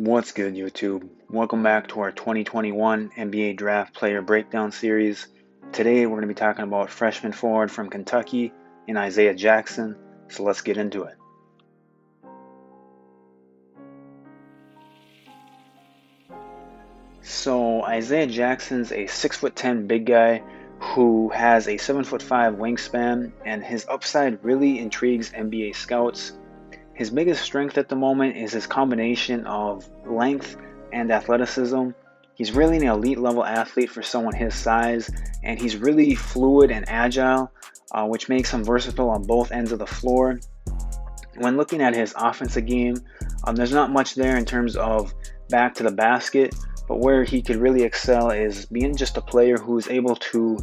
What's good, YouTube? Welcome back to our 2021 NBA Draft Player Breakdown Series. Today we're going to be talking about freshman forward from Kentucky in Isaiah Jackson, so let's get into it. So Isaiah Jackson's a 6'10" big guy who has a 7'5" wingspan, and his upside really intrigues NBA scouts. His biggest strength at the moment is his combination of length and athleticism. He's really an elite level athlete for someone his size, and he's really fluid and agile, which makes him versatile on both ends of the floor. When looking at his offensive game, there's not much there in terms of back to the basket, but where he could really excel is being just a player who's able to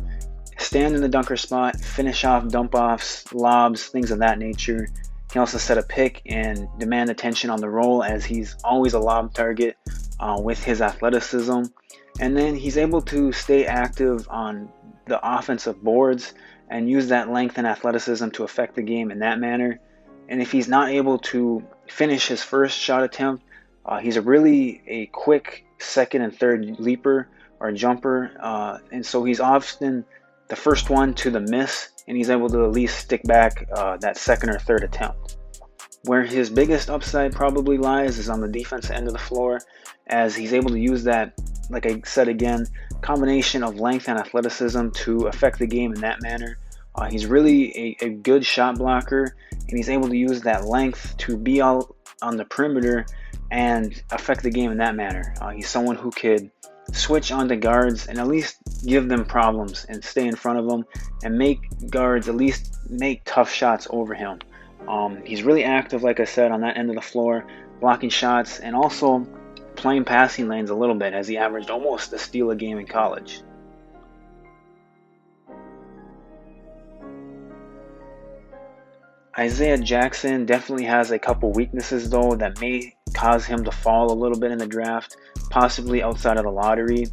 stand in the dunker spot, finish off dump-offs, lobs, things of that nature. He can also set a pick and demand attention on the roll, as he's always a lob target with his athleticism. And then he's able to stay active on the offensive boards and use that length and athleticism to affect the game in that manner. And if he's not able to finish his first shot attempt, he's really a quick second and third leaper or jumper. And so he's often the first one to the miss, and he's able to at least stick back that second or third attempt. Where his biggest upside probably lies is on the defensive end of the floor, as he's able to use that, like I said again, combination of length and athleticism to affect the game in that manner. He's really a good shot blocker, and he's able to use that length to be out on the perimeter and affect the game in that manner. He's someone who could switch onto guards and at least give them problems and stay in front of them and make guards at least make tough shots over him. He's really active, like I said, on that end of the floor, blocking shots and also playing passing lanes a little bit, as he averaged almost a steal a game in college. Isaiah Jackson definitely has a couple weaknesses though that may cause him to fall a little bit in the draft, possibly outside of the lottery.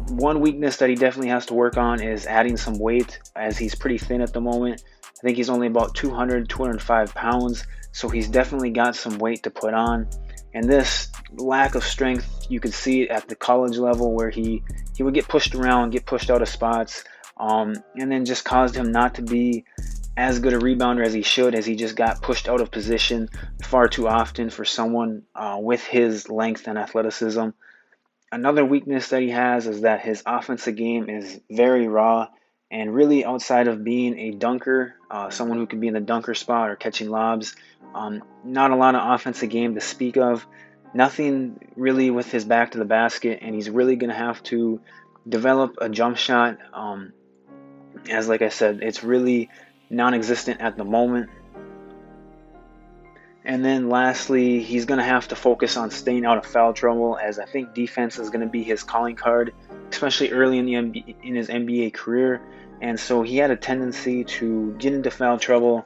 One weakness that he definitely has to work on is adding some weight, as he's pretty thin at the moment. I think he's only about 205 pounds, so he's definitely got some weight to put on. And this lack of strength, you could see it at the college level, where he would get pushed around, get pushed out of spots, and then just caused him not to be as good a rebounder as he should, as he just got pushed out of position far too often for someone with his length and athleticism. Another weakness that he has is that his offensive game is very raw, and really outside of being a dunker, someone who can be in the dunker spot or catching lobs, not a lot of offensive game to speak of. Nothing really with his back to the basket, and he's really going to have to develop a jump shot. As like I said, it's really non-existent at the moment. And then lastly, he's going to have to focus on staying out of foul trouble, as I think defense is going to be his calling card, especially early in his NBA career. And so he had a tendency to get into foul trouble,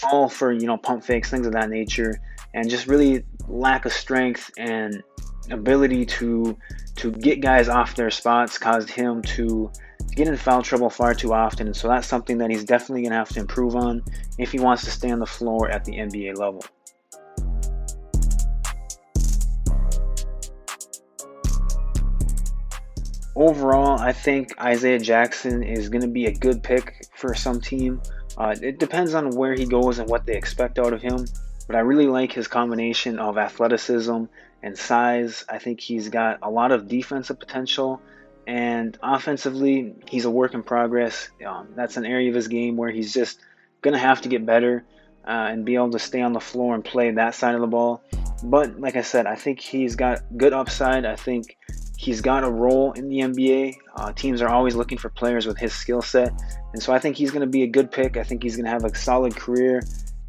all for pump fakes, things of that nature, and just really lack of strength and ability to get guys off their spots caused him to get in foul trouble far too often. And so that's something that he's definitely going to have to improve on if he wants to stay on the floor at the NBA level. Overall, I think Isaiah Jackson is going to be a good pick for some team. It depends on where he goes and what they expect out of him, but I really like his combination of athleticism and size. I think he's got a lot of defensive potential, and offensively, he's a work in progress. That's an area of his game where he's just going to have to get better and be able to stay on the floor and play that side of the ball. But like I said, I think he's got good upside. I think he's got a role in the NBA. Teams are always looking for players with his skill set. And so I think he's going to be a good pick. I think he's going to have a solid career.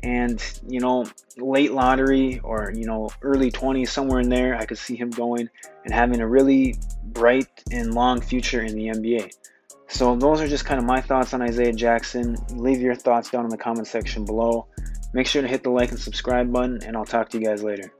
And, late lottery or, early 20s, somewhere in there, I could see him going and having a really bright and long future in the NBA. So those are just kind of my thoughts on Isaiah Jackson. Leave your thoughts down in the comment section below. Make sure to hit the like and subscribe button, and I'll talk to you guys later.